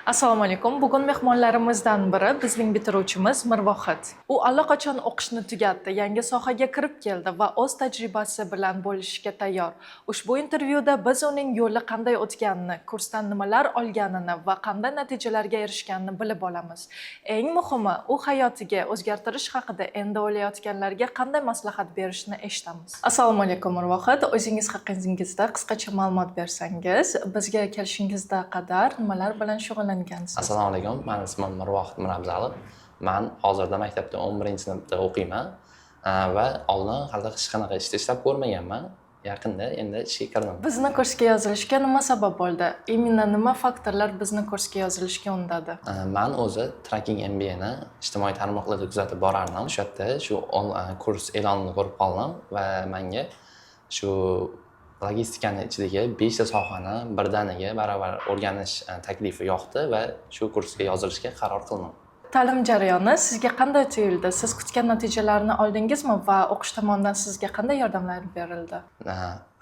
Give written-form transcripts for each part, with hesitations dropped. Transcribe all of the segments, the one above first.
Assalomu alaykum. Bugun mehmonlarimizdan biri bizning bitiruvchimiz Mirvohid. U allaqachon o'qishni tugatdi, yangi sohaga kirib keldi va o'z tajribasi bilan bo'lishishga tayyor. Ushbu intervyuda biz uning yo'li qanday o'tganini, kursdan nimalar olganini va qanday natijalarga erishganini bilib olamiz. Eng muhimi, u hayotiga o'zgartirish haqida endi o'ylayotganlarga qanday maslahat berishni eshitamiz. Assalomu alaykum Mirvohid. O'zingiz haqingizda qisqacha ma'lumot bersangiz, bizga kelishingizga qadar nimalar bilan shug'ullangansiz? Assalomu alaykum. Men ismim Mirvohid Mirabzalov. Men hozirda maktabda 11-sinfda o'qiyman va oldin hali hech qanaqa ishlab ko'rmaganman. Yaqinda endi ishga kirdim. Bizni kursga yozilishga nima sabab bo'ldi? Imенно nima faktorlar bizni kursga yozilishga undadi? Men o'zi Tracking MBA'ni ijtimoiy tarmoqlarda kuzatib borardim. Shu yerda shu kurs e'lonini ko'rib qoldim va menga shu logistikani ichidagi 5 ta sohani birdaniga baravar o'rganish taklifi yoqdi va shu kursga yozilishga qaror qildim. Ta'lim jarayoni sizga qanday tuyuldi? Siz kutgan natijalarni oldingizmi va o'qish tomonidan sizga qanday yordamlar berildi?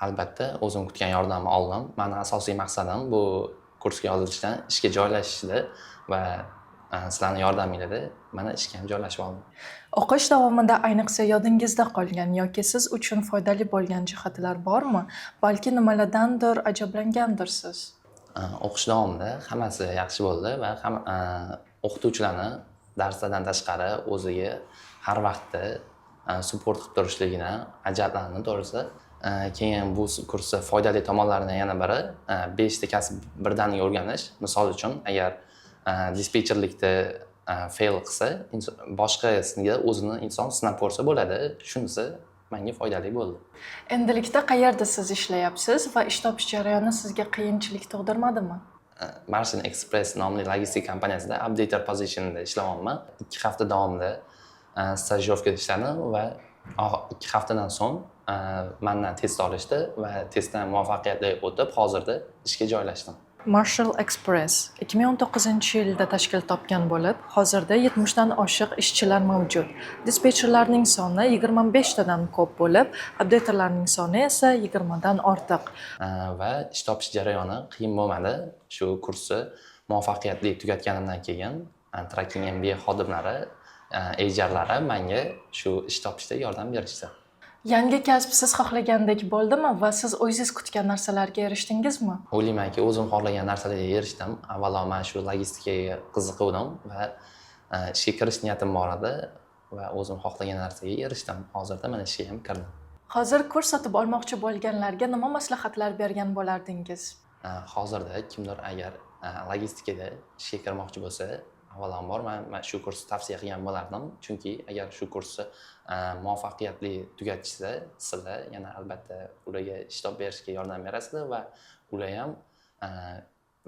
Albatta, o'zim kutgan yordamni oldim. Mening asosiy maqsadim bu kursga yozilishdan ishga joylashishdi va sizlarning yordamingizda mana ishga ham joylashib oldim. O'qish davomida ayniqsa yodingizda qolgan yoki siz uchun foydali bo'lgan jihatlar bormi? Balki nimalardandir ajablangandirsiz. O'qish davomida hammasi yaxshi bo'ldi va o'qituvchilarni darslardan tashqari o'ziga har vaqtda support qilib turishligini ajablandim to'g'risi. Keyin bu kursning foydali tomonlaridan yana biri 5 ta kasb birdaniga o'rganish. Misol uchun, agar dispetcherlikda fail qilsa, boshqasiga o'zini inson sinab ko'rsa bo'ladi. Shunisi menga foydali bo'ldi. Endilikda qayerda siz ishlayapsiz va ish topish jarayoni sizga qiyinchilik tug'dirmadimi? Martin Express nomli logistik kompaniyasida updater positionida ishlayapman. 2 hafta davomida stajyovkada ishladim va 2 haftadan so'ng mendan test olishdi va testdan muvaffaqiyatli o'tib, hozirda ishga joylashdim. Marshall Express 2019-yilda tashkil topgan bo'lib, hozirda 70 dan oshiq ishchilar mavjud. Dispetcherlarning soni 25 tadan ko'p bo'lib, updaterlarning soni esa 20 dan ortiq. Va ish topish jarayoni qiyin bo'lmadi. Shu kursni muvaffaqiyatli tugatganimdan keyin Tracking MBA xodimlari, HR-lari menga shu ish topishda yordam berishdi. Yangi kasb siz xohlagandek bo'ldimi va siz o'zingiz kutgan narsalarga erishdingizmi? O'ylaymanki, o'zim xohlagan narsalarga erishdim. Avvalo men shu logistikaga qiziquvdim va ishga kirish niyatim bor edi va o'zim xohlagan narsaga erishdim. Hozirda mana ishga ham kirdim. Hozir kurs sotib olmoqchi bo'lganlarga nima maslahatlar bergan bo'lardingiz? Hozirda kimdir agar logistikada ishga kirmoqchi bo'lsa, avvalambor men shu kursni tavsiya qilgan bo'lardim. Chunki agar shu kursni muvaffaqiyatli tugatishsa, sizlar yana albatta ularga ish topib berishga yordam berasizlar va ular ham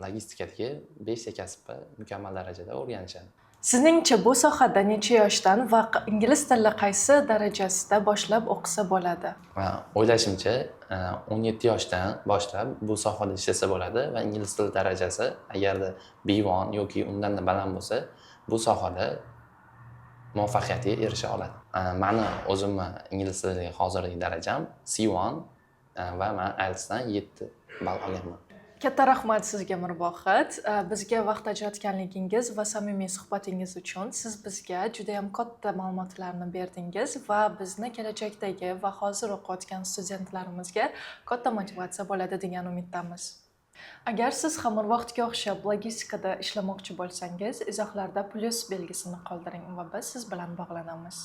logistikadagi 5 ta kasbni mukammal darajada o'rganishadi. Sizningcha bu sohada necha yoshdan va ingliz tili qaysi darajasida boshlab o'qisa bo'ladi? O'ylashimcha 17 yoshdan boshlab bu sohada ishlasa bo'ladi va ingliz tili darajasi agarda B1 yoki undan da baland bo'lsa, bu sohada muvaffaqiyatga erisha oladi. Meni o'zimni ingliz tilidagi hozirgi darajam C1 va men IELTSdan 7 ball olganman. Katta rahmat sizga Mirvohid. Bizga vaqt ajratganligingiz va samimiy suhbatingiz uchun. Siz bizga juda ham katta ma'lumotlarni berdingiz va bizni kelajakdagi va hozir o'qiyotgan studentlarimizga katta motivatsiya bo'ladi degan umiddamiz. Agar siz ham Mirvohidga o'xshab logistikada ishlamoqchi bo'lsangiz, izohlarda plus belgisini qoldiring va biz siz bilan bog'lanamiz.